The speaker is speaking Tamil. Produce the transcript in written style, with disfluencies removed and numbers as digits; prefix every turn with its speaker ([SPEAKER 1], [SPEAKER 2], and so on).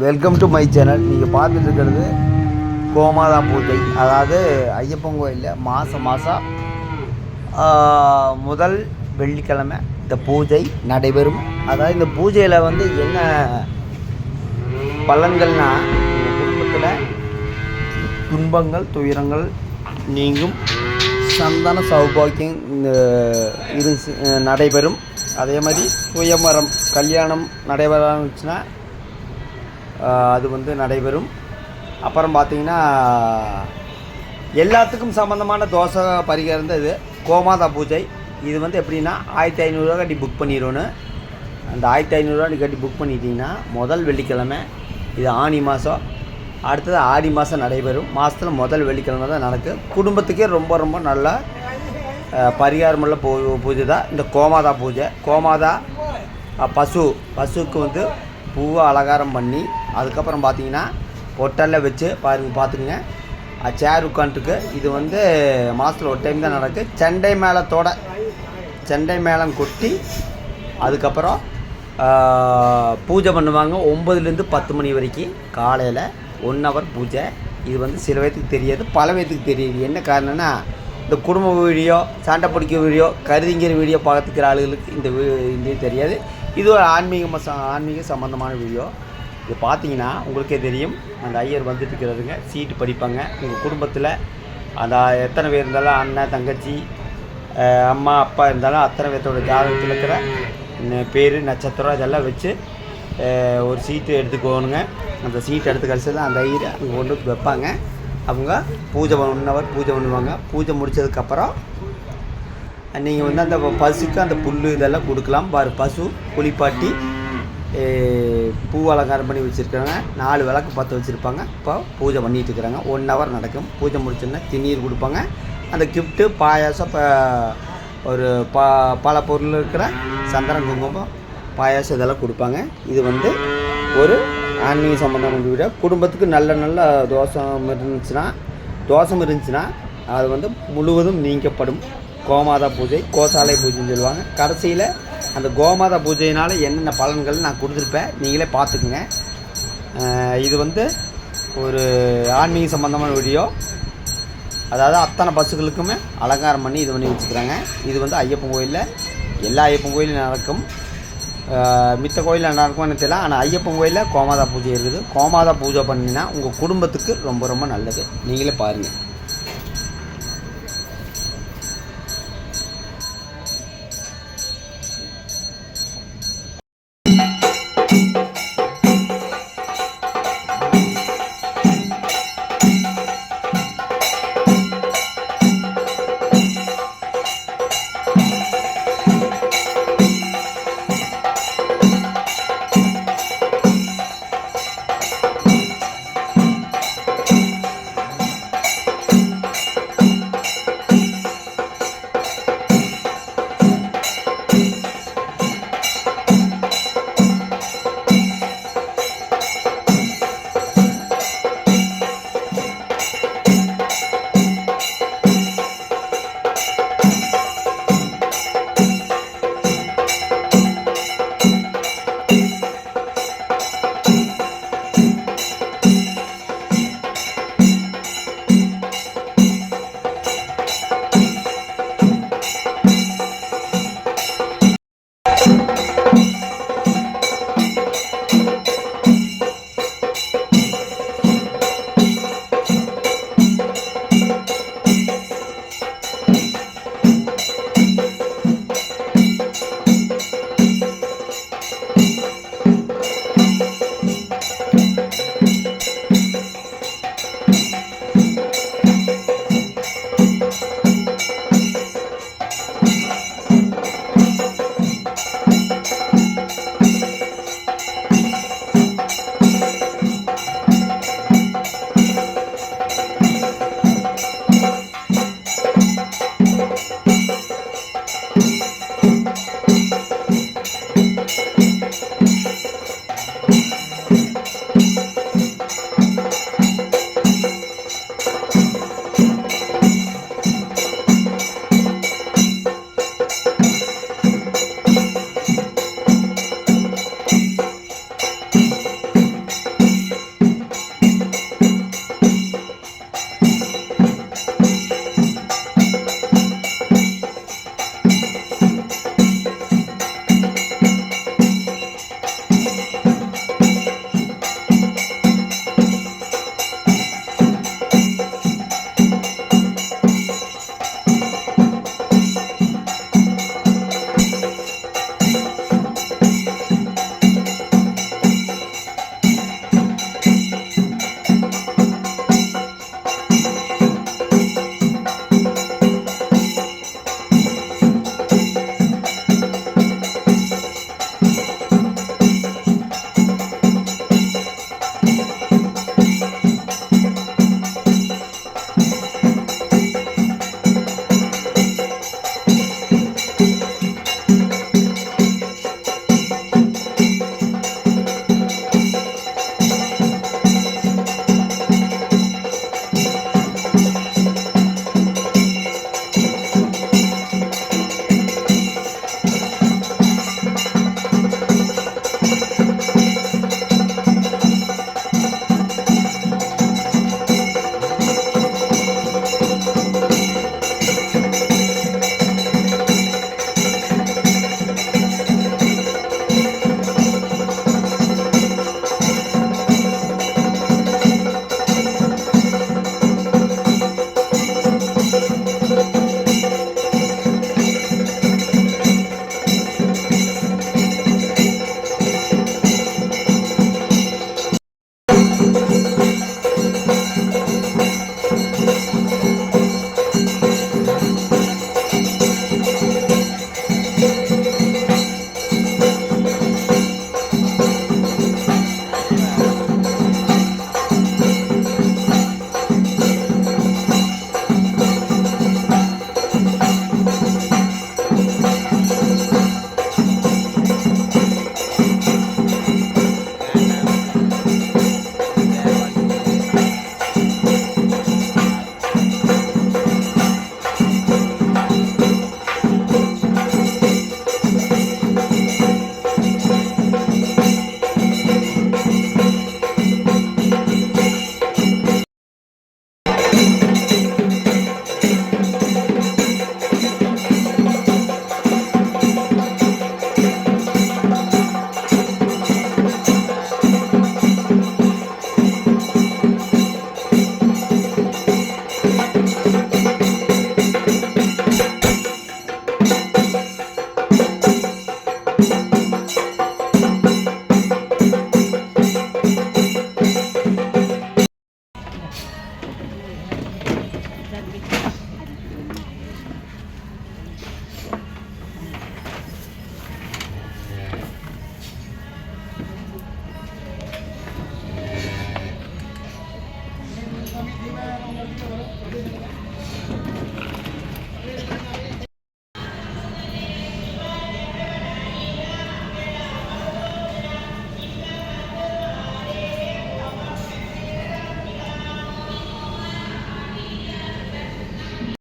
[SPEAKER 1] Welcome to my channel. நீங்கள் பார்த்துட்டு இருக்கிறது கோமாதா பூஜை. அதாவது ஐயப்பன் கோயிலில் மாதம் முதல் வெள்ளிக்கிழமை இந்த பூஜை நடைபெறும். அதாவது இந்த பூஜையில் என்ன பலன்கள்னால், குடும்பத்தில் துன்பங்கள் துயரங்கள் நீங்கும், சந்தான சௌபாக்கியம் இது நடைபெறும். அதே மாதிரி சுயமரம் கல்யாணம் நடைபெற ஆரம்பிச்சுன்னா அது நடைபெறும். அப்புறம் பார்த்திங்கன்னா எல்லாத்துக்கும் சம்மந்தமான தோசை பரிகாரம் தான் இது கோமாதா பூஜை. இது எப்படின்னா 1500 கட்டி புக் பண்ணிடணும். அந்த 1500 கட்டி புக் பண்ணிட்டீங்கன்னா முதல் வெள்ளிக்கிழமை, இது ஆனி மாதம், அடுத்தது ஆடி மாதம் நடைபெறும். மாதத்தில் முதல் வெள்ளிக்கிழமை தான் நடக்கும். குடும்பத்துக்கே ரொம்ப ரொம்ப நல்ல பரிகாரமுள்ள பூஜை தான் இந்த கோமாதா பூஜை. கோமாதா பசுவுக்கு பூவை அலங்காரம் பண்ணி, அதுக்கப்புறம் பார்த்தீங்கன்னா பொட்டலில் வச்சு பார்த்துக்குங்க. சேர் உட்காந்துருக்கு. இது மாதத்தில் ஒரு டைம் தான் நடக்குது. செண்டை மேளம் கொட்டி அதுக்கப்புறம் பூஜை பண்ணுவாங்க. 9லேருந்து 10 மணி வரைக்கும் காலையில் 1 ஹவர் பூஜை. இது சில பேர்த்துக்கு தெரியாது, பல பேர்த்துக்கு தெரியுது. என்ன காரணம்னா, இந்த குடும்ப வீடியோ, சண்டை பிடிக்கிற வீடியோ, கருதிங்கிற வீடியோ பார்த்துக்கிற ஆளுகளுக்கு இந்த தெரியாது. இது ஒரு ஆன்மீக சம்மந்தமான வீடியோ. இது பார்த்தீங்கன்னா உங்களுக்கே தெரியும். அந்த ஐயர் இருக்கிறதுங்க சீட்டு படிப்பாங்க. உங்கள் குடும்பத்தில் அந்த எத்தனை பேர் இருந்தாலும், அண்ணன் தங்கச்சி அம்மா அப்பா இருந்தாலும் அத்தனை பேர்த்தோட ஜாதகத்தில் இருக்கிற பேர் நட்சத்திரம் இதெல்லாம் வச்சு ஒரு சீட்டு எடுத்துக்கோணுங்க. அந்த சீட்டு எடுத்து கழிச்சதில் அந்த ஐயர் அங்கே கொண்டு வைப்பாங்க. அவங்க பூஜை 1 ஹவர் பூஜை பண்ணுவாங்க. பூஜை முடித்ததுக்கப்புறம் நீங்கள் அந்த பசுக்கு அந்த புல் இதெல்லாம் கொடுக்கலாம். பசு குளிப்பாட்டி பூ அலங்காரம் பண்ணி வச்சுருக்காங்க. 4 விளக்கு பற்ற வச்சுருப்பாங்க. இப்போ பூஜை பண்ணிகிட்டு இருக்கிறாங்க. 1 ஹவர் நடக்கும். பூஜை முடிச்சோன்னா திண்ணீர் கொடுப்பாங்க. அந்த கிஃப்ட்டு பாயாசம், இப்போ ஒரு பல பொருள் இருக்கிற சந்தனம் குங்குமம் பாயாசம் இதெல்லாம் கொடுப்பாங்க. இது ஒரு ஆன்மீக சம்பந்தமான வீடியோ. குடும்பத்துக்கு நல்ல தோஷம் இருந்துச்சுன்னா அது முழுவதும் நீக்கப்படும். கோமாதா பூஜை, கோசாலை பூஜைன்னு சொல்லுவாங்க. கடைசியில் அந்த கோமாதா பூஜையினால் என்னென்ன பலன்கள் நான் கொடுத்துருப்பேன், நீங்களே பார்த்துக்குங்க. இது ஒரு ஆன்மீக சம்பந்தமான வீடியோ. அதாவது அத்தனை பஸ்ஸுகளுக்குமே அலங்காரம் பண்ணி இது பண்ணி வச்சுக்கிறாங்க. இது ஐயப்பன் கோயிலில், எல்லா ஐயப்பன் கோயிலும் நடக்கும். மித்த கோயிலில் நடக்கும்னு தெரியல. ஆனால் ஐயப்பன் கோயிலில் கோமாதா பூஜை இருக்குது. கோமாதா பூஜை பண்ணினா உங்கள் குடும்பத்துக்கு ரொம்ப ரொம்ப நல்லது. நீங்களே பாருங்கள்.